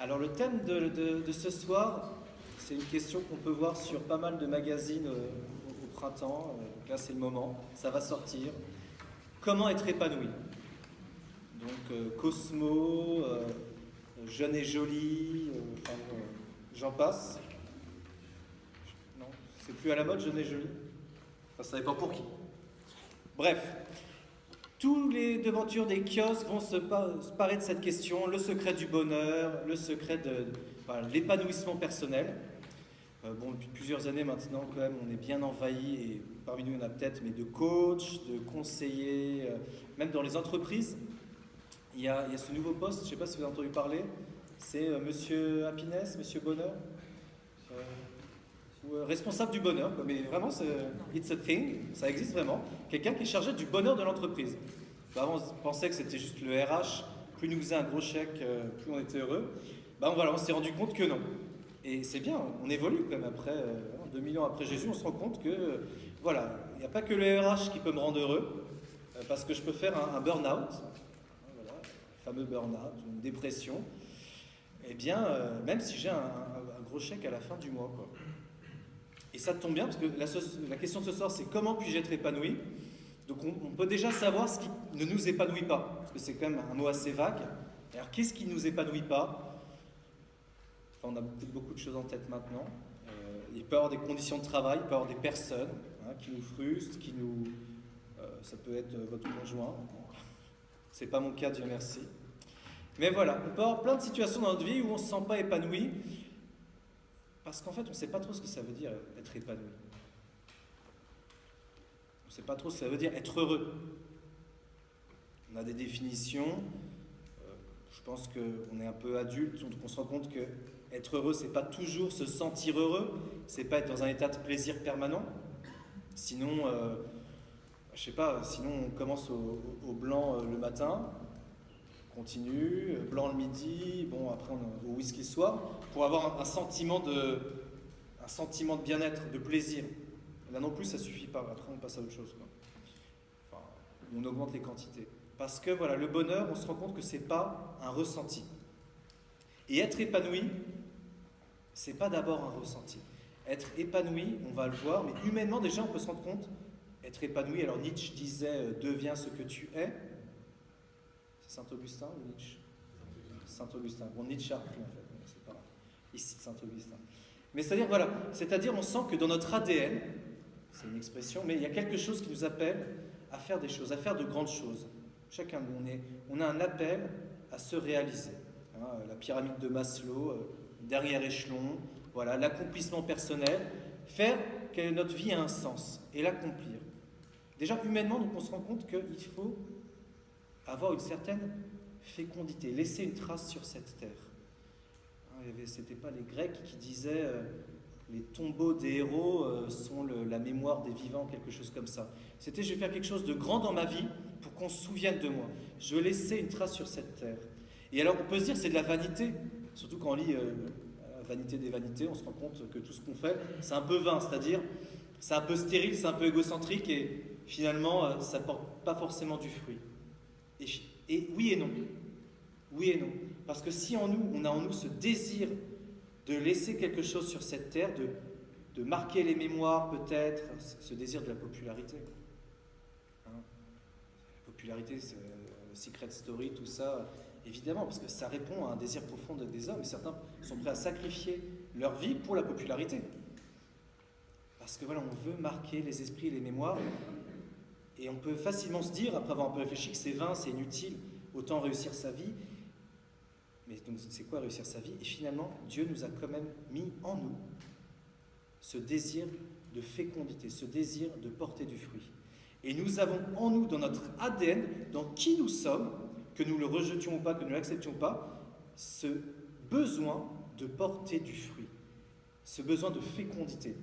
Alors le thème de ce soir, c'est une question qu'on peut voir sur pas mal de magazines au printemps. Donc là c'est le moment, ça va sortir. Comment être épanoui? Donc Cosmo, Jeune et Jolie, j'en passe. Non, c'est plus à la mode Jeune et Jolie. Enfin ça dépend pour qui. Bref, tous les devantures des kiosques vont se parer de cette question, le secret du bonheur, le secret de l'épanouissement personnel. Depuis plusieurs années maintenant, quand même, on est bien envahi, et parmi nous, il y en a peut-être, mais de coachs, de conseillers, même dans les entreprises. Il y a ce nouveau poste, je ne sais pas si vous avez entendu parler, c'est Monsieur Happiness, Monsieur Bonheur, responsable du bonheur, quoi. Mais vraiment, it's a thing, ça existe vraiment. Quelqu'un qui est chargé du bonheur de l'entreprise. Avant, on pensait que c'était juste le RH, plus il nous faisait un gros chèque, plus on était heureux. On s'est rendu compte que non. Et c'est bien, on évolue quand même après, 2000 ans après Jésus, on se rend compte que, il n'y a pas que le RH qui peut me rendre heureux, parce que je peux faire un burn-out, le fameux burn-out, une dépression, même si j'ai un gros chèque à la fin du mois, quoi. Et ça tombe bien, parce que la question de ce soir, c'est comment puis-je être épanoui? Donc on peut déjà savoir ce qui ne nous épanouit pas, parce que c'est quand même un mot assez vague. Alors qu'est-ce qui ne nous épanouit pas? On a peut-être beaucoup de choses en tête maintenant. Il peut y avoir des conditions de travail, il peut y avoir des personnes qui nous frustrent, ça peut être votre conjoint. C'est pas mon cas, Dieu merci. Mais voilà, on peut avoir plein de situations dans notre vie où on ne se sent pas épanoui, parce qu'en fait, on ne sait pas trop ce que ça veut dire être épanoui. On ne sait pas trop ce que ça veut dire être heureux. On a des définitions. Je pense qu'on est un peu adulte, donc on se rend compte que être heureux, c'est pas toujours se sentir heureux, c'est pas être dans un état de plaisir permanent. Sinon, sinon on commence au blanc le matin, on continue, blanc le midi, après au whisky le soir, pour avoir un sentiment de bien-être, de plaisir. Là non plus, ça suffit pas. Après, on passe à autre chose, quoi. On augmente les quantités. Parce que le bonheur, on se rend compte que c'est pas un ressenti. Et être épanoui, c'est pas d'abord un ressenti. Être épanoui, on va le voir, mais humainement déjà, on peut se rendre compte. Être épanoui, alors Nietzsche disait deviens ce que tu es. C'est Saint-Augustin ou Nietzsche? Saint-Augustin. Bon, Nietzsche a repris en fait, c'est pas ici Saint-Augustin. Mais c'est-à-dire on sent que dans notre ADN, c'est une expression, mais il y a quelque chose qui nous appelle à faire des choses, à faire de grandes choses. Chacun de nous, on a un appel à se réaliser. La pyramide de Maslow, dernier échelon, l'accomplissement personnel, faire que notre vie ait un sens et l'accomplir. Déjà, humainement, donc, on se rend compte qu'il faut avoir une certaine fécondité, laisser une trace sur cette terre. C'était pas les Grecs qui disaient les tombeaux des héros sont la mémoire des vivants, quelque chose comme ça. C'était je vais faire quelque chose de grand dans ma vie pour qu'on se souvienne de moi. Je veux laisser une trace sur cette terre. Et alors on peut se dire c'est de la vanité, surtout quand on lit la vanité des vanités, on se rend compte que tout ce qu'on fait c'est un peu vain, c'est-à-dire c'est un peu stérile, c'est un peu égocentrique et finalement ça porte pas forcément du fruit. Et oui et non. Oui et non. Parce que si on a en nous ce désir de laisser quelque chose sur cette terre, de marquer les mémoires peut-être, ce désir de la popularité. La popularité, c'est Secret Story, tout ça, évidemment, parce que ça répond à un désir profond des hommes, et certains sont prêts à sacrifier leur vie pour la popularité. Parce que on veut marquer les esprits et les mémoires, et on peut facilement se dire, après avoir un peu réfléchi, que c'est vain, c'est inutile, autant réussir sa vie. Mais donc c'est quoi réussir sa vie? Et finalement, Dieu nous a quand même mis en nous ce désir de fécondité, ce désir de porter du fruit. Et nous avons en nous, dans notre ADN, dans qui nous sommes, que nous le rejetions ou pas, que nous l'acceptions ou pas, ce besoin de porter du fruit, ce besoin de fécondité,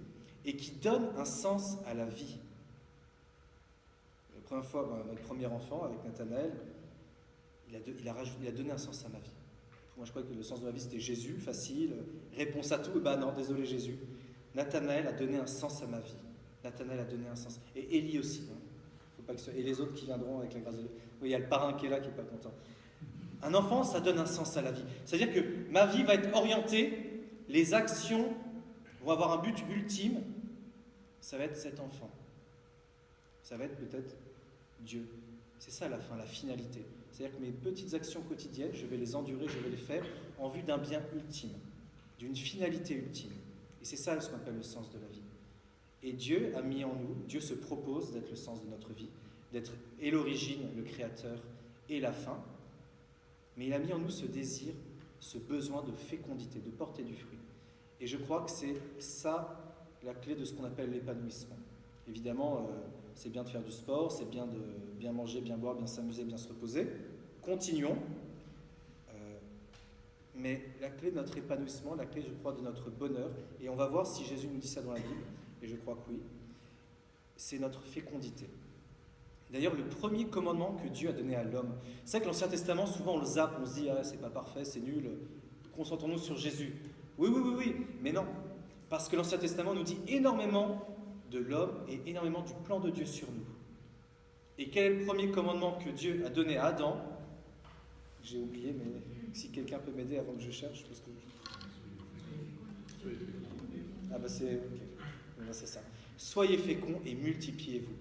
et qui donne un sens à la vie. La première fois, notre premier enfant, avec Nathanaël, il a donné un sens à ma vie. Moi, je croyais que le sens de ma vie, c'était Jésus, facile, réponse à tout. Non, désolé Jésus. Nathanaël a donné un sens à ma vie. Nathanaël a donné un sens. Et Élie aussi. Faut pas que et les autres qui viendront avec la grâce de Dieu. Oui, il y a le parrain qui est là, qui n'est pas content. Un enfant, ça donne un sens à la vie. C'est-à-dire que ma vie va être orientée, les actions vont avoir un but ultime, ça va être cet enfant. Ça va être peut-être Dieu. C'est ça la fin, la finalité. C'est-à-dire que mes petites actions quotidiennes, je vais les endurer, je vais les faire en vue d'un bien ultime, d'une finalité ultime. Et c'est ça ce qu'on appelle le sens de la vie. Et Dieu a mis en nous, Dieu se propose d'être le sens de notre vie, d'être et l'origine, le créateur et la fin. Mais il a mis en nous ce désir, ce besoin de fécondité, de porter du fruit. Et je crois que c'est ça la clé de ce qu'on appelle l'épanouissement. Évidemment, c'est bien de faire du sport, c'est bien de bien manger, bien boire, bien s'amuser, bien se reposer. Continuons. Mais la clé de notre épanouissement, la clé, je crois, de notre bonheur, et on va voir si Jésus nous dit ça dans la Bible, et je crois que oui, c'est notre fécondité. D'ailleurs, le premier commandement que Dieu a donné à l'homme, c'est que l'Ancien Testament, souvent on le zappe, on se dit ah, c'est pas parfait, c'est nul, concentrons-nous sur Jésus. Oui, mais non, parce que l'Ancien Testament nous dit énormément de l'homme et énormément du plan de Dieu sur nous. Et quel est le premier commandement que Dieu a donné à Adam? J'ai oublié, mais si quelqu'un peut m'aider avant que je cherche, parce que... Ah bah c'est... Okay. C'est ça. Soyez féconds et multipliez-vous.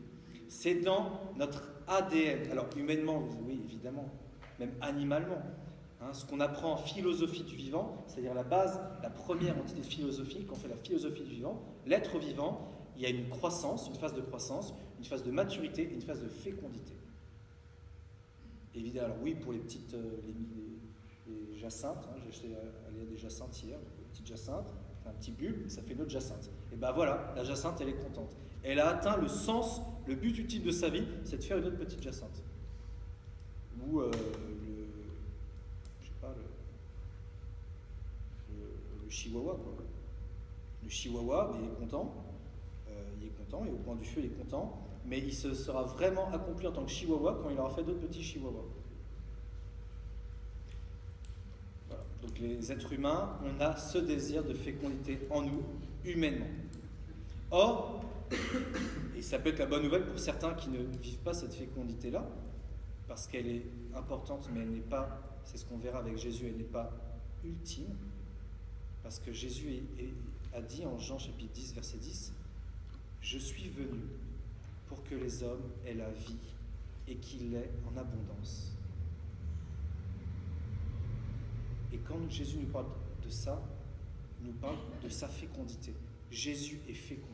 C'est dans notre ADN. Alors humainement, oui, évidemment, même animalement. Ce qu'on apprend en philosophie du vivant, c'est-à-dire la base, la première entité philosophique, quand on fait la philosophie du vivant, l'être vivant, il y a une croissance, une phase de croissance, une phase de maturité et une phase de fécondité. Évidemment, alors oui, pour les petites, les jacinthes, j'ai allé à des jacinthes hier, une petite jacinthe, un petit bulbe, ça fait une autre jacinthe. Et ben voilà, la jacinthe, elle est contente. Elle a atteint le sens, le but ultime de sa vie, c'est de faire une autre petite jacinthe. Ou le chihuahua, quoi. Le chihuahua, il est content, et au coin du feu, il est content, mais il se sera vraiment accompli en tant que chihuahua quand il aura fait d'autres petits chihuahuas. Voilà. Donc les êtres humains, on a ce désir de fécondité en nous, humainement. Or, et ça peut être la bonne nouvelle pour certains qui ne vivent pas cette fécondité-là, parce qu'elle est importante, mais elle n'est pas, c'est ce qu'on verra avec Jésus, elle n'est pas ultime, parce que Jésus a dit en Jean chapitre 10, verset 10, « Je suis venu pour que les hommes aient la vie et qu'il l'ait en abondance. » Et quand Jésus nous parle de ça, il nous parle de sa fécondité. Jésus est fécond.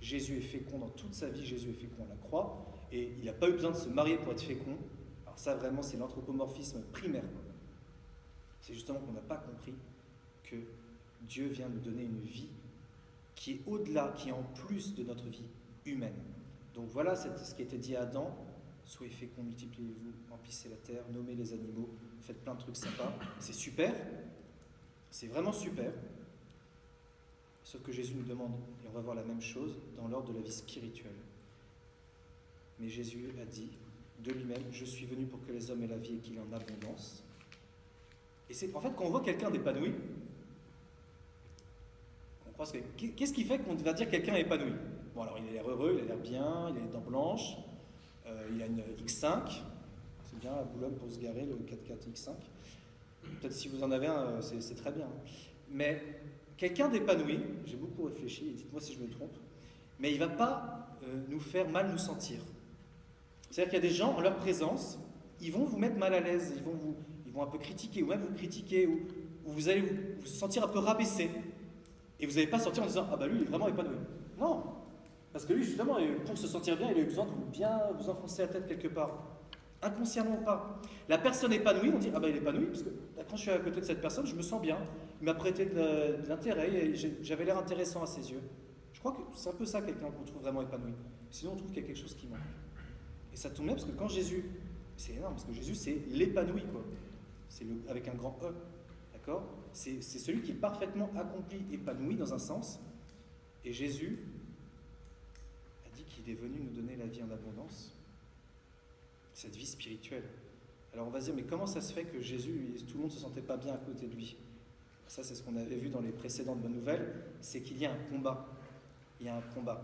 Jésus est fécond dans toute sa vie, Jésus est fécond à la croix, et il n'a pas eu besoin de se marier pour être fécond. Alors ça, vraiment, c'est l'anthropomorphisme primaire. C'est justement qu'on n'a pas compris que Dieu vient nous donner une vie qui est au-delà, qui est en plus de notre vie humaine. Donc voilà ce qui a été dit à Adam, soyez féconds, multipliez-vous, remplissez la terre, nommez les animaux, faites plein de trucs sympas. C'est super, c'est vraiment super. Sauf que Jésus nous demande, et on va voir la même chose, dans l'ordre de la vie spirituelle. Mais Jésus a dit de lui-même, je suis venu pour que les hommes aient la vie et qu'il y ait en abondance. Et c'est en fait quand on voit quelqu'un d'épanoui, on croit que qu'est-ce qui fait qu'on va dire quelqu'un est épanoui? Bon alors il a l'air heureux, il a l'air bien, il a les dents blanches, il a une X5, c'est bien à Boulogne pour se garer le 4x4 X5. Peut-être si vous en avez un, c'est très bien. Mais quelqu'un d'épanoui, j'ai beaucoup réfléchi, et dites-moi si je me trompe, mais il ne va pas nous faire mal nous sentir. C'est-à-dire qu'il y a des gens, en leur présence, ils vont vous mettre mal à l'aise, ils vont un peu critiquer, ou même vous critiquer, ou vous allez vous sentir un peu rabaissé. Et vous n'allez pas sortir en disant « Ah bah lui, il est vraiment épanoui ». Non, parce que lui, justement, pour se sentir bien, il a eu besoin de bien vous enfoncer la tête quelque part. Inconsciemment ou pas. La personne épanouie, on dit « Ah bah il est épanoui, parce que quand je suis à côté de cette personne, je me sens bien. Il m'a prêté de l'intérêt, et j'avais l'air intéressant à ses yeux. » Je crois que c'est un peu ça, quelqu'un qu'on trouve vraiment épanoui. Sinon, on trouve qu'il y a quelque chose qui manque. Et ça tombe bien, parce que quand Jésus... C'est énorme, parce que Jésus, c'est l'épanoui, quoi. C'est avec un grand E. D'accord ? C'est celui qui est parfaitement accompli, épanoui dans un sens. Et Jésus a dit qu'il est venu nous donner la vie en abondance. Cette vie spirituelle. Alors on va se dire, mais comment ça se fait que Jésus, tout le monde ne se sentait pas bien à côté de lui? Ça, c'est ce qu'on avait vu dans les précédentes bonnes nouvelles, c'est qu'il y a un combat. Il y a un combat.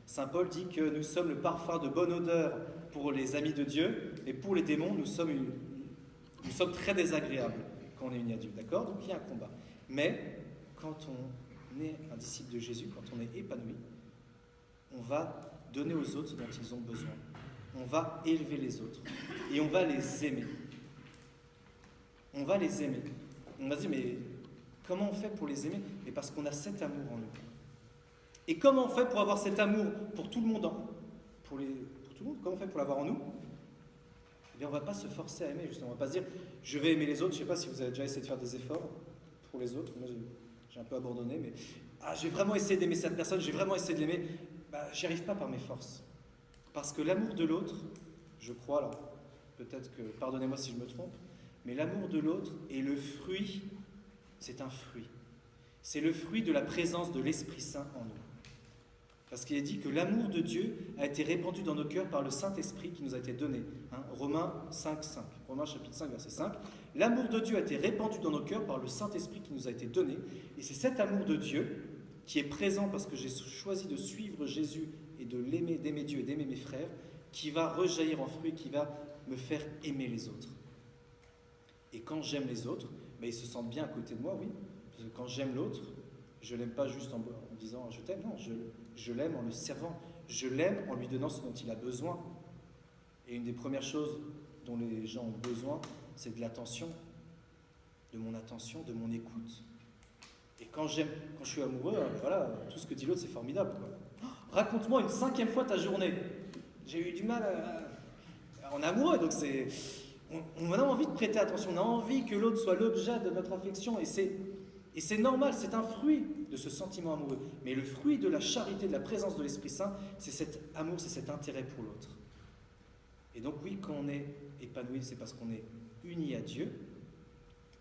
Saint Paul dit que nous sommes le parfum de bonne odeur pour les amis de Dieu, et pour les démons, nous sommes Nous sommes très désagréables quand on est unis à Dieu, d'accord? Donc il y a un combat. Mais quand on est un disciple de Jésus, quand on est épanoui, on va donner aux autres ce dont ils ont besoin. On va élever les autres et on va les aimer. On va les aimer. On va se dire, mais comment on fait pour les aimer? Mais parce qu'on a cet amour en nous. Et comment on fait pour avoir cet amour pour tout le monde, pour tout le monde? Comment on fait pour l'avoir en nous? Eh bien, on ne va pas se forcer à aimer, justement. On ne va pas se dire, je vais aimer les autres. Je ne sais pas si vous avez déjà essayé de faire des efforts pour les autres. Moi, j'ai un peu abandonné, mais je vais vraiment essayer d'aimer cette personne, je vais vraiment essayer de l'aimer. J'y arrive pas par mes forces. Parce que l'amour de l'autre, je crois, alors peut-être que, pardonnez-moi si je me trompe, mais l'amour de l'autre est le fruit, c'est un fruit. C'est le fruit de la présence de l'Esprit Saint en nous. Parce qu'il est dit que l'amour de Dieu a été répandu dans nos cœurs par le Saint-Esprit qui nous a été donné. Romains 5, 5. Romains chapitre 5, verset 5. L'amour de Dieu a été répandu dans nos cœurs par le Saint-Esprit qui nous a été donné. Et c'est cet amour de Dieu qui est présent parce que j'ai choisi de suivre Jésus et de l'aimer, d'aimer Dieu et d'aimer mes frères, qui va rejaillir en fruit, qui va me faire aimer les autres. Et quand j'aime les autres, ils se sentent bien à côté de moi, oui. Parce que quand j'aime l'autre, je ne l'aime pas juste en disant « je t'aime », non, je l'aime en le servant. Je l'aime en lui donnant ce dont il a besoin. Et une des premières choses dont les gens ont besoin, c'est de l'attention, de mon attention, de mon écoute. Et quand je suis amoureux, voilà, tout ce que dit l'autre, c'est formidable, quoi. Raconte-moi une 5e fois ta journée. J'ai eu du mal on est amoureux, donc on a envie de prêter attention, on a envie que l'autre soit l'objet de notre affection, et c'est normal, c'est un fruit de ce sentiment amoureux. Mais le fruit de la charité, de la présence de l'Esprit Saint, c'est cet amour, c'est cet intérêt pour l'autre. Et donc oui, quand on est épanoui, c'est parce qu'on est uni à Dieu,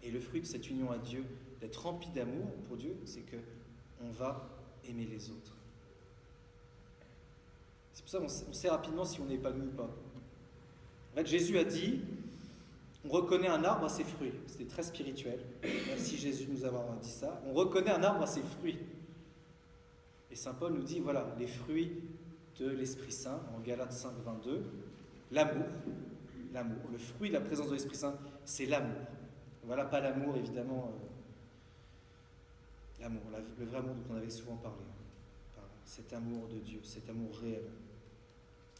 et le fruit de cette union à Dieu, d'être rempli d'amour pour Dieu, c'est qu'on va aimer les autres. C'est pour ça qu'on sait rapidement si on est épanoui ou pas. En fait, Jésus a dit, on reconnaît un arbre à ses fruits. C'était très spirituel. Merci Jésus de nous avoir dit ça. On reconnaît un arbre à ses fruits. Et saint Paul nous dit, voilà, les fruits de l'Esprit Saint, en Galates 5, 22, l'amour. Le fruit de la présence de l'Esprit Saint, c'est l'amour. Voilà, pas l'amour, évidemment, l'amour, le vrai amour dont on avait souvent parlé. Cet amour de Dieu, cet amour réel.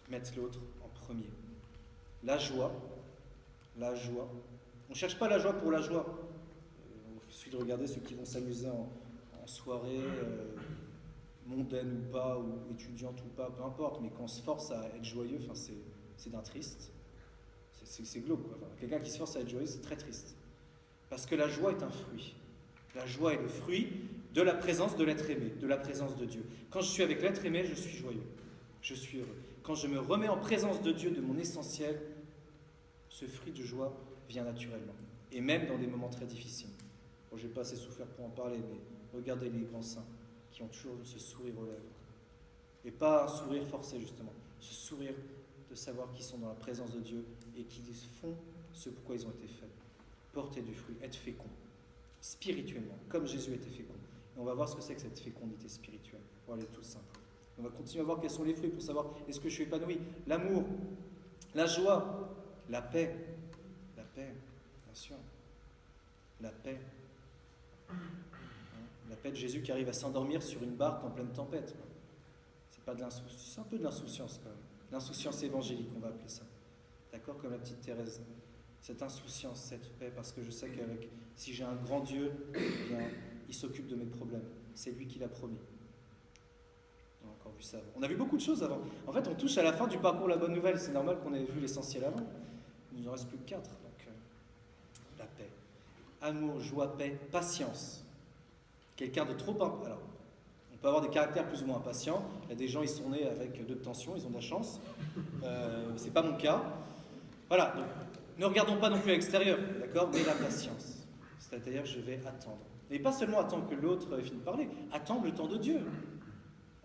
Mettre l'autre en premier. La joie. On ne cherche pas la joie pour la joie. Il suffit de regarder ceux qui vont s'amuser en soirée, mondaine ou pas, ou étudiante ou pas, peu importe, mais quand on se force à être joyeux, c'est d'un triste. C'est glauque, quoi. Quelqu'un qui se force à être joyeux, c'est très triste. Parce que la joie est un fruit. La joie est le fruit de la présence de l'être aimé, de la présence de Dieu. Quand je suis avec l'être aimé, je suis joyeux. Je suis heureux. Quand je me remets en présence de Dieu, de mon essentiel, ce fruit de joie vient naturellement. Et même dans des moments très difficiles. Bon, je n'ai pas assez souffert pour en parler, mais regardez les grands saints qui ont toujours ce sourire aux lèvres. Et pas un sourire forcé, justement. Ce sourire de savoir qu'ils sont dans la présence de Dieu et qu'ils font ce pourquoi ils ont été faits. Porter du fruit, être fécond. Spirituellement, comme Jésus était fécond. Et on va voir ce que c'est que cette fécondité spirituelle. On va aller tout simple. On va continuer à voir quels sont les fruits pour savoir est-ce que je suis épanoui. L'amour, la joie, la paix, bien sûr, la paix. La paix de Jésus qui arrive à s'endormir sur une barque en pleine tempête. C'est pas de l'insouciance, c'est un peu de l'insouciance quand même. L'insouciance évangélique, on va appeler ça. D'accord, comme la petite Thérèse. Cette insouciance, cette paix, parce que je sais qu'avec, si j'ai un grand Dieu, eh bien, il s'occupe de mes problèmes. C'est lui qui l'a promis. On a encore vu ça avant. On a vu beaucoup de choses avant. En fait, on touche à la fin du parcours La Bonne Nouvelle. C'est normal qu'on ait vu l'essentiel avant. Il nous en reste plus que 4. Donc, la paix. Amour, joie, paix, patience. Quelqu'un de trop... Alors, on peut avoir des caractères plus ou moins impatients. Il y a des gens, ils sont nés avec 2 de tension, ils ont de la chance. C'est pas mon cas. Voilà, donc, ne regardons pas non plus à l'extérieur, d'accord, mais la patience. C'est-à-dire, je vais attendre. Et pas seulement attendre que l'autre ait fini de parler, attendre le temps de Dieu.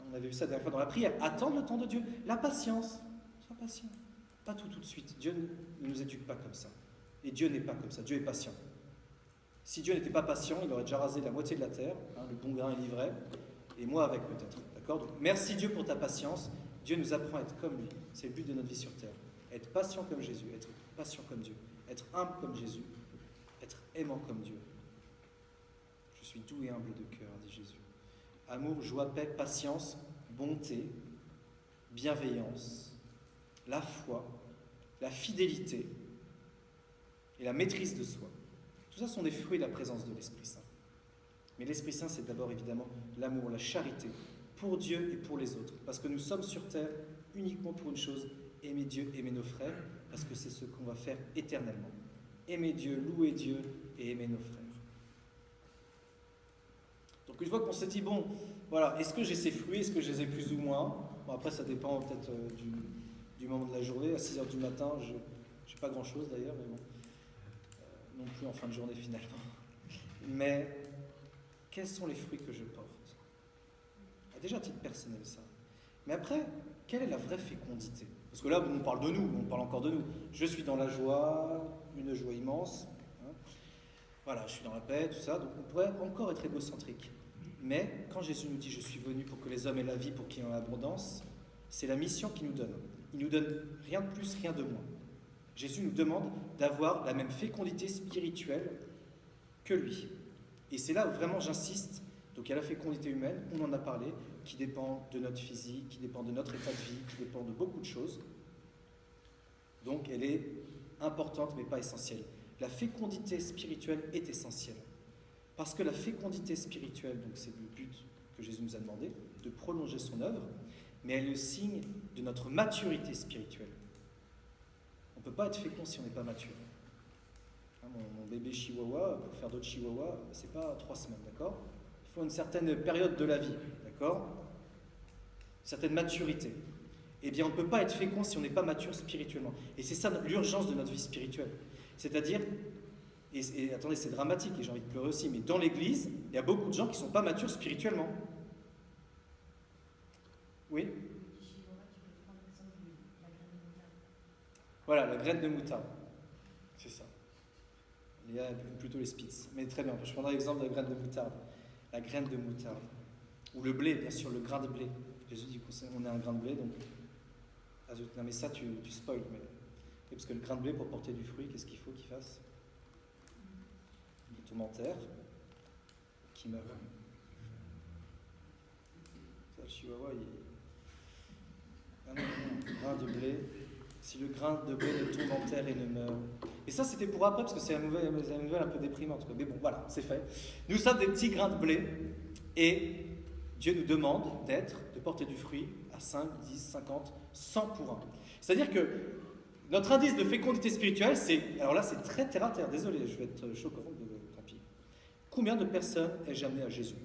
On avait vu ça la dernière fois dans la prière. Attendre le temps de Dieu. La patience. Sois patient. Pas tout de suite. Dieu ne nous éduque pas comme ça. Et Dieu n'est pas comme ça. Dieu est patient. Si Dieu n'était pas patient, il aurait déjà rasé la moitié de la terre. Le bon grain est livré. Et moi avec peut-être. D'accord ? Donc, merci Dieu pour ta patience. Dieu nous apprend à être comme lui. C'est le but de notre vie sur terre. Être patient comme Jésus. Être patient comme Dieu. être humble comme Jésus, être aimant comme Dieu. Je suis doux et humble de cœur, dit Jésus. Amour, joie, paix, patience, bonté, bienveillance, la foi, la fidélité et la maîtrise de soi. Tout ça sont des fruits de la présence de l'Esprit Saint. Mais l'Esprit Saint, c'est d'abord évidemment l'amour, la charité pour Dieu et pour les autres. Parce que nous sommes sur terre uniquement pour une chose, aimer Dieu, aimer nos frères, parce que c'est ce qu'on va faire éternellement. Aimer Dieu, louer Dieu et aimer nos frères. Donc une fois qu'on s'est dit, bon, voilà, est-ce que j'ai ces fruits, est-ce que je les ai plus ou moins? Bon, après, ça dépend peut-être du moment de la journée. À 6h du matin, je n'ai pas grand-chose d'ailleurs, mais bon. Non plus en fin de journée finalement. Mais quels sont les fruits que je porte? Déjà à titre personnel ça. Mais après, quelle est la vraie fécondité? Parce que là, on parle de nous, on parle encore de nous. Je suis dans la joie, une joie immense. Hein. Voilà, je suis dans la paix, tout ça. Donc on pourrait encore être égocentrique. Mais quand Jésus nous dit « Je suis venu pour que les hommes aient la vie, pour qu'ils en aient abondance », c'est la mission qu'il nous donne. Il nous donne rien de plus, rien de moins. Jésus nous demande d'avoir la même fécondité spirituelle que lui. Et c'est là où vraiment j'insiste. Donc il y a la fécondité humaine, on en a parlé, qui dépend de notre physique, qui dépend de notre état de vie, qui dépend de beaucoup de choses. Donc elle est importante mais pas essentielle. La fécondité spirituelle est essentielle. Parce que la fécondité spirituelle, donc c'est le but que Jésus nous a demandé, de prolonger son œuvre, mais elle est le signe de notre maturité spirituelle. On ne peut pas être fécond si on n'est pas mature. Hein, mon bébé chihuahua, pour faire d'autres chihuahuas, c'est pas 3 semaines, d'accord? Il faut une certaine période de la vie, d'accord? Une certaine maturité. Eh bien, on ne peut pas être fécond si on n'est pas mature spirituellement. Et c'est ça l'urgence de notre vie spirituelle. C'est-à-dire, et attendez, c'est dramatique et j'ai envie de pleurer aussi, mais dans l'Église, il y a beaucoup de gens qui ne sont pas matures spirituellement. Oui? Voilà, la graine de moutarde. C'est ça. Léa aime plutôt les spitz. Mais très bien, je prendrai l'exemple de la graine de moutarde. La graine de moutarde. Ou le blé, bien sûr, le grain de blé. Jésus dit qu'on est un grain de blé, donc... Ah, non mais ça, tu spoil. Mais... Parce que le grain de blé, pour porter du fruit, qu'est-ce qu'il faut qu'il fasse? Il tombe en terre, qui meurt. Ça, le chihuahua, il... Ah non, grain de blé... Si le grain de blé ne tombe en terre et ne meurt. Et ça, c'était pour après, parce que c'est la nouvelle un peu déprimante. Mais bon, voilà, c'est fait. Nous sommes des petits grains de blé, et Dieu nous demande de porter du fruit à 5, 10, 50, 100 pour 1. C'est-à-dire que notre indice de fécondité spirituelle, c'est... Alors là, c'est très terre à terre. Désolé, je vais être choquant, tant pis. Combien de personnes ai-je amené à Jésus?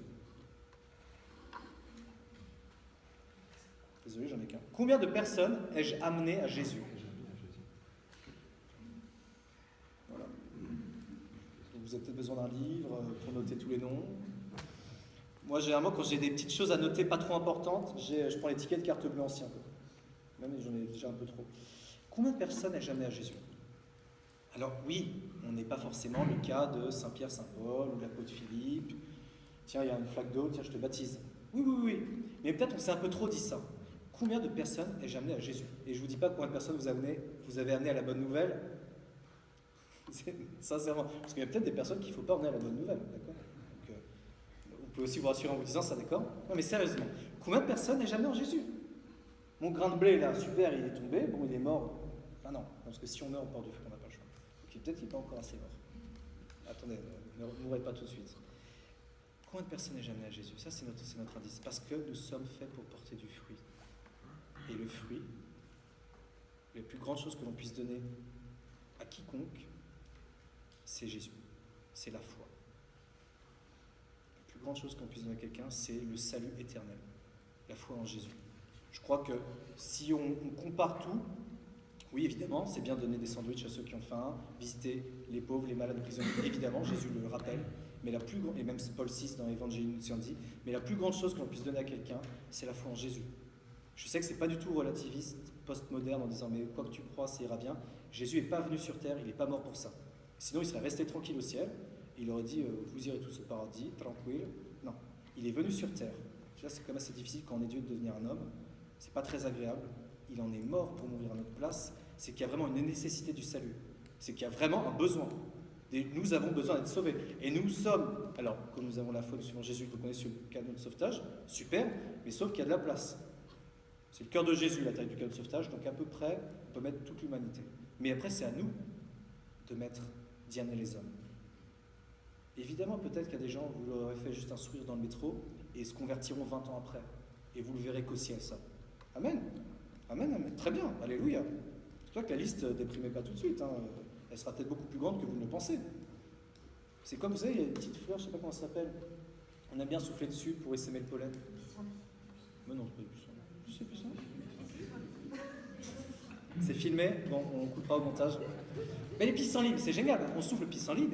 Désolé, j'en ai qu'un. Combien de personnes ai-je amené à Jésus? Voilà. Vous avez peut-être besoin d'un livre pour noter tous les noms. Moi, généralement, quand j'ai des petites choses à noter pas trop importantes, je prends les tickets de carte bleue anciens. Même j'en ai déjà un peu trop. Combien de personnes ai-je amené à Jésus? Alors oui, on n'est pas forcément le cas de Saint-Pierre, Saint-Paul ou de l'apôtre Philippe. Tiens, il y a une flaque d'eau, tiens, je te baptise. Oui. Mais peut-être on s'est un peu trop dit ça. Combien de personnes ai-je amené à Jésus? Et je ne vous dis pas combien de personnes vous avez amené à la bonne nouvelle. Sincèrement. Parce qu'il y a peut-être des personnes qu'il ne faut pas emmener à la bonne nouvelle. D'accord? Donc, on peut aussi vous rassurer en vous disant ça, d'accord? Non, mais sérieusement. Combien de personnes ai-je amené en Jésus? Mon grain de blé, là, super, il est tombé. Bon, il est mort. Ah non, parce que si on meurt, on porte du feu, on n'a pas le choix. Donc peut-être qu'il n'est pas encore assez mort. Attendez, ne mourrez pas tout de suite. Combien de personnes ai-je amené à Jésus? Ça, c'est notre indice. Parce que nous sommes faits pour porter du fruit. Et le fruit, la plus grande chose que l'on puisse donner à quiconque, c'est Jésus, c'est la foi. La plus grande chose qu'on puisse donner à quelqu'un, c'est le salut éternel, la foi en Jésus. Je crois que si on compare tout, oui évidemment, c'est bien de donner des sandwichs à ceux qui ont faim, visiter les pauvres, les malades, les prisonniers, évidemment, Jésus le rappelle, mais la plus grande, et même Paul VI dans l'Évangile nous dit, mais la plus grande chose que l'on puisse donner à quelqu'un, c'est la foi en Jésus. Je sais que ce n'est pas du tout relativiste, postmoderne, en disant mais quoi que tu crois, ça ira bien. Jésus n'est pas venu sur terre, il n'est pas mort pour ça. Sinon, il serait resté tranquille au ciel, et il aurait dit vous irez tous au paradis, tranquille. Non, il est venu sur terre. Là, c'est quand même assez difficile quand on est Dieu de devenir un homme. C'est pas très agréable. Il en est mort pour mourir à notre place. C'est qu'il y a vraiment une nécessité du salut. C'est qu'il y a vraiment un besoin. Nous avons besoin d'être sauvés. Et nous sommes, alors, comme nous avons la foi, nous suivons Jésus, donc on est sur le canot de sauvetage, super, mais sauf qu'il y a de la place. C'est le cœur de Jésus, la taille du canot de sauvetage, donc à peu près, on peut mettre toute l'humanité. Mais après, c'est à nous de mettre Diane et les hommes. Évidemment, peut-être qu'il y a des gens, vous leur aurez fait juste un sourire dans le métro, et se convertiront 20 ans après. Et vous le verrez qu'au ciel, ça. Amen. Amen, amen. Très bien, alléluia. C'est pour ça que la liste, déprimez pas tout de suite, hein. Elle sera peut-être beaucoup plus grande que vous ne le pensez. C'est comme, vous savez, il y a une petite fleur, je ne sais pas comment ça s'appelle. On aime bien souffler dessus pour essaimer le pollen. Mais non, c'est pas du pissenlit. C'est pissenlit. C'est filmé, bon, on coupera au montage. Mais les pissenlits, c'est génial, on souffle le pissenlit.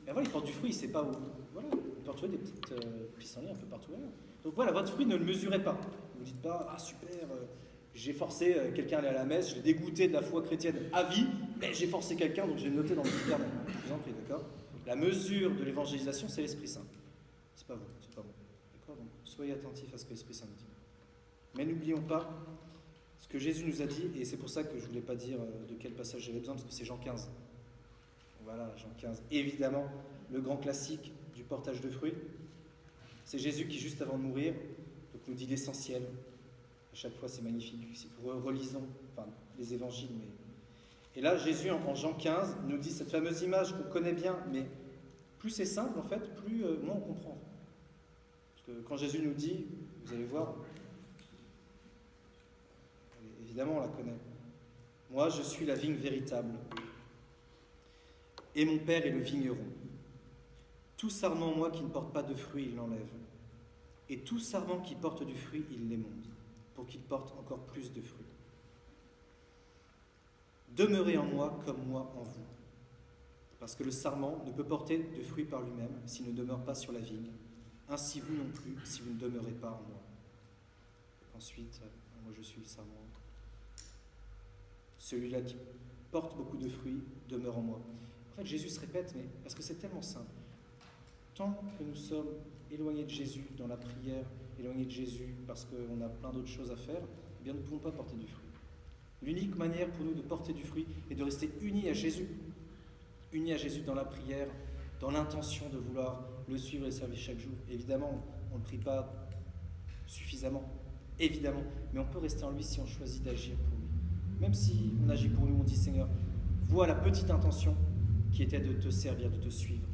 Mais voilà, il porte du fruit, il ne sait pas où. Voilà, il peut retrouver des petites pissenlits un peu partout ailleurs. Donc voilà, votre fruit, ne le mesurez pas. Ne vous dites pas, ah super, j'ai forcé quelqu'un à aller à la messe, je l'ai dégoûté de la foi chrétienne à vie, mais j'ai forcé quelqu'un, donc j'ai noté dans le petit carnet. Je vous en prie, d'accord? La mesure de l'évangélisation, c'est l'Esprit Saint. C'est pas vous, c'est pas bon. D'accord? Donc soyez attentifs à ce que l'Esprit Saint nous dit. Mais n'oublions pas ce que Jésus nous a dit, et c'est pour ça que je ne voulais pas dire de quel passage j'avais besoin, parce que c'est Jean 15. Voilà, Jean 15. Évidemment, le grand classique du portage de fruits. C'est Jésus qui, juste avant de mourir, donc, nous dit l'essentiel. À chaque fois, c'est magnifique. Relisons les évangiles. Et là, Jésus, en Jean 15, nous dit cette fameuse image qu'on connaît bien, mais plus c'est simple, en fait, plus moins on comprend. Parce que quand Jésus nous dit, vous allez voir, évidemment, on la connaît. Moi, je suis la vigne véritable, et mon Père est le vigneron. Tout sarment en moi qui ne porte pas de fruit, il l'enlève. Et tout sarment qui porte du fruit, il l'émonde, pour qu'il porte encore plus de fruits. Demeurez en moi comme moi en vous. Parce que le sarment ne peut porter de fruits par lui-même s'il ne demeure pas sur la vigne. Ainsi vous non plus, si vous ne demeurez pas en moi. Ensuite, moi je suis le sarment. Celui-là qui porte beaucoup de fruits demeure en moi. En fait, Jésus se répète, mais parce que c'est tellement simple. Tant que nous sommes éloignés de Jésus dans la prière, éloignés de Jésus parce qu'on a plein d'autres choses à faire, eh bien nous ne pouvons pas porter du fruit. L'unique manière pour nous de porter du fruit est de rester unis à Jésus. Unis à Jésus dans la prière, dans l'intention de vouloir le suivre et le servir chaque jour. Évidemment, on ne prie pas suffisamment, évidemment, mais on peut rester en lui si on choisit d'agir pour lui. Même si on agit pour nous, on dit Seigneur, vois la petite intention qui était de te servir, de te suivre.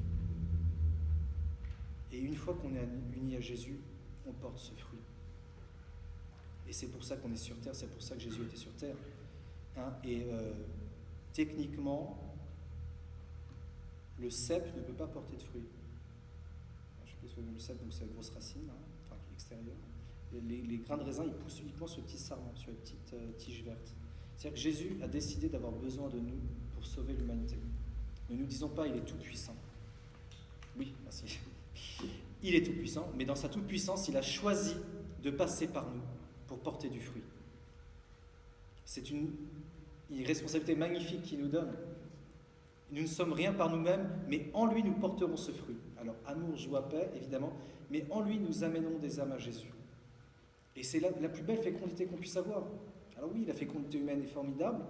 Et une fois qu'on est unis à Jésus, on porte ce fruit. Et c'est pour ça qu'on est sur terre, c'est pour ça que Jésus était sur terre. Techniquement, le cep ne peut pas porter de fruits. Je sais pas si vous voyez le cep, donc c'est la grosse racine, qui est extérieure. Et les grains de raisin, ils poussent uniquement sur le petit sarment, sur la petite tige verte. C'est-à-dire que Jésus a décidé d'avoir besoin de nous pour sauver l'humanité. Ne nous disons pas, il est tout puissant. Oui, merci. Il est tout puissant, mais dans sa toute puissance, il a choisi de passer par nous pour porter du fruit. C'est une responsabilité magnifique qu'il nous donne. Nous ne sommes rien par nous-mêmes, mais en lui nous porterons ce fruit. Alors amour, joie, paix, évidemment, mais en lui nous amènerons des âmes à Jésus. Et c'est la plus belle fécondité qu'on puisse avoir. Alors oui, la fécondité humaine est formidable,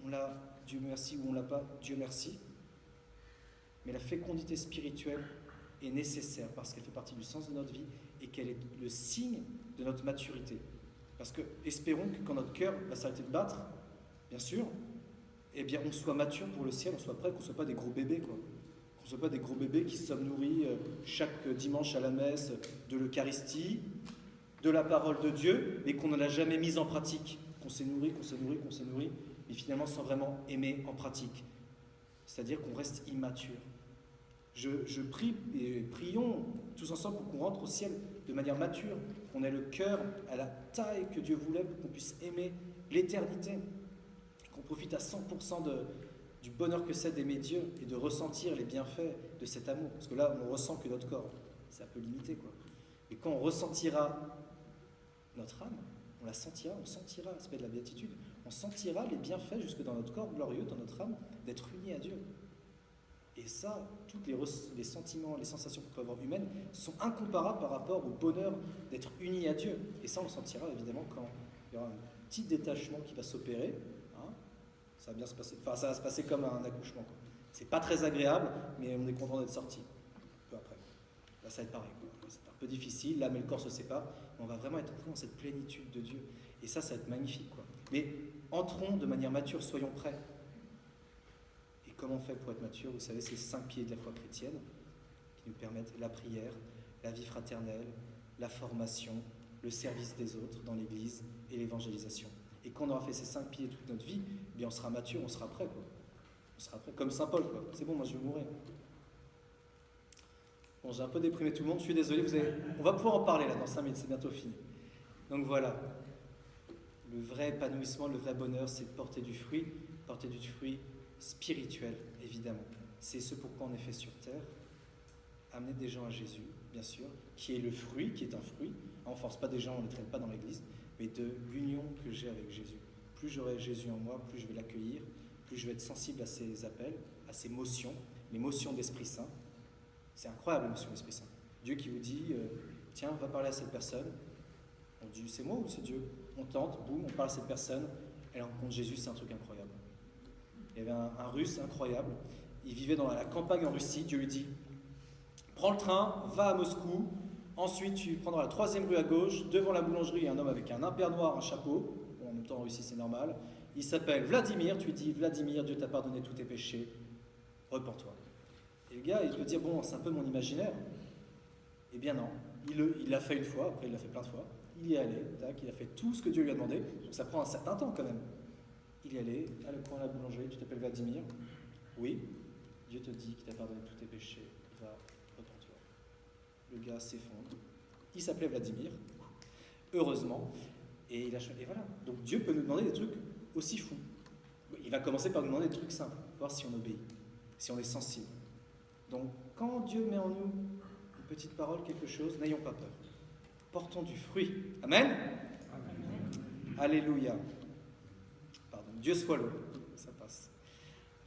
on l'a, Dieu merci, ou on ne l'a pas, Dieu merci. Mais la fécondité spirituelle est nécessaire parce qu'elle fait partie du sens de notre vie et qu'elle est le signe de notre maturité. Parce que espérons que quand notre cœur va s'arrêter de battre, bien sûr, eh bien on soit mature pour le ciel, on soit prêt, qu'on ne soit pas des gros bébés, quoi. Qu'on ne soit pas des gros bébés qui se sommes nourris chaque dimanche à la messe de l'Eucharistie, de la parole de Dieu, mais qu'on ne l'a jamais mise en pratique. Qu'on s'est nourri, mais finalement sans vraiment aimer en pratique. C'est-à-dire qu'on reste immature. Je prie et prions tous ensemble pour qu'on rentre au ciel de manière mature, qu'on ait le cœur à la taille que Dieu voulait pour qu'on puisse aimer l'éternité, qu'on profite à 100% du bonheur que c'est d'aimer Dieu et de ressentir les bienfaits de cet amour. Parce que là, on ressent que notre corps, c'est un peu limité, quoi. Et quand on ressentira notre âme, on la sentira, on sentira l'aspect de la béatitude, on sentira les bienfaits jusque dans notre corps glorieux, dans notre âme, d'être unis à Dieu. Et ça, tous les sentiments, les sensations qu'on peut avoir humaines sont incomparables par rapport au bonheur d'être unis à Dieu. Et ça, on le sentira évidemment quand il y aura un petit détachement qui va s'opérer. Ça va bien se passer. Enfin, ça va se passer comme un accouchement, quoi. C'est pas très agréable, mais on est content d'être sorti. Peu après. Là, ça va être pareil. C'est un peu difficile, l'âme et le corps se séparent, mais on va vraiment être dans cette plénitude de Dieu. Et ça va être magnifique, quoi. Mais entrons de manière mature, soyons prêts. Et comment on fait pour être mature? Vous savez, c'est 5 piliers de la foi chrétienne qui nous permettent la prière, la vie fraternelle, la formation, le service des autres dans l'Église et l'évangélisation. Et quand on aura fait ces 5 piliers toute notre vie, eh bien on sera mature, on sera prêt, quoi. On sera prêt, comme Saint Paul, quoi. C'est bon, moi je vais mourir. Bon, j'ai un peu déprimé tout le monde, je suis désolé, on va pouvoir en parler là dans 5 minutes, c'est bientôt fini. Donc voilà, le vrai épanouissement, le vrai bonheur, c'est de porter du fruit spirituel, évidemment. C'est ce pourquoi on est fait sur terre, amener des gens à Jésus, bien sûr, qui est le fruit, qui est un fruit. On ne force pas des gens, on ne les traîne pas dans l'église, mais de l'union que j'ai avec Jésus. Plus j'aurai Jésus en moi, plus je vais l'accueillir, plus je vais être sensible à ses appels, à ses motions, les motions d'Esprit Saint. C'est incroyable, l'émotion de l'Esprit Saint. Dieu qui vous dit, tiens, va parler à cette personne. On dit, c'est moi ou c'est Dieu? On tente, boum, on parle à cette personne, elle rencontre Jésus, c'est un truc incroyable. Il y avait un Russe incroyable, il vivait dans la campagne en Russie, Dieu lui dit, prends le train, va à Moscou, ensuite tu prendras la 3e rue à gauche, devant la boulangerie, il y a un homme avec un impair noir, un chapeau, bon, en même temps en Russie c'est normal, il s'appelle Vladimir, tu lui dis, Vladimir, Dieu t'a pardonné tous tes péchés, repens-toi. Et le gars, il peut dire, bon, c'est un peu mon imaginaire. Eh bien non, il l'a fait une fois, après il l'a fait plein de fois. Il y est allé, tac, il a fait tout ce que Dieu lui a demandé. Donc ça prend un certain temps quand même. Il y est allé, à le coin de la boulangerie, tu t'appelles Vladimir? Oui, Dieu te dit qu'il t'a pardonné tous tes péchés, va, repens-toi. Le gars s'effondre. Il s'appelait Vladimir, heureusement, et voilà. Donc Dieu peut nous demander des trucs aussi fous. Il va commencer par nous demander des trucs simples, voir si on obéit, si on est sensible. Donc, quand Dieu met en nous une petite parole, quelque chose, n'ayons pas peur. Portons du fruit. Amen. Amen. Alléluia. Pardon. Dieu soit loué. Ça passe.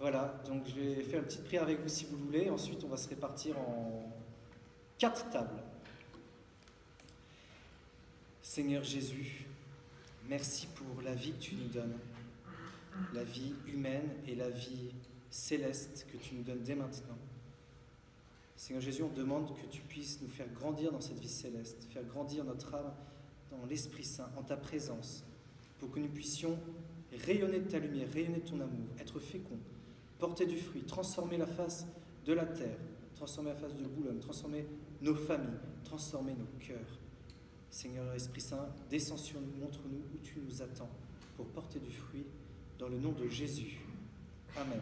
Voilà, donc je vais faire une petite prière avec vous si vous le voulez. Ensuite, on va se répartir en 4 tables. Seigneur Jésus, merci pour la vie que tu nous donnes. La vie humaine et la vie céleste que tu nous donnes dès maintenant. Seigneur Jésus, on demande que tu puisses nous faire grandir dans cette vie céleste, faire grandir notre âme dans l'Esprit Saint, en ta présence, pour que nous puissions rayonner de ta lumière, rayonner de ton amour, être féconds, porter du fruit, transformer la face de la terre, transformer la face de Boulogne, transformer nos familles, transformer nos cœurs. Seigneur Esprit Saint, descends sur nous, montre-nous où tu nous attends pour porter du fruit dans le nom de Jésus. Amen.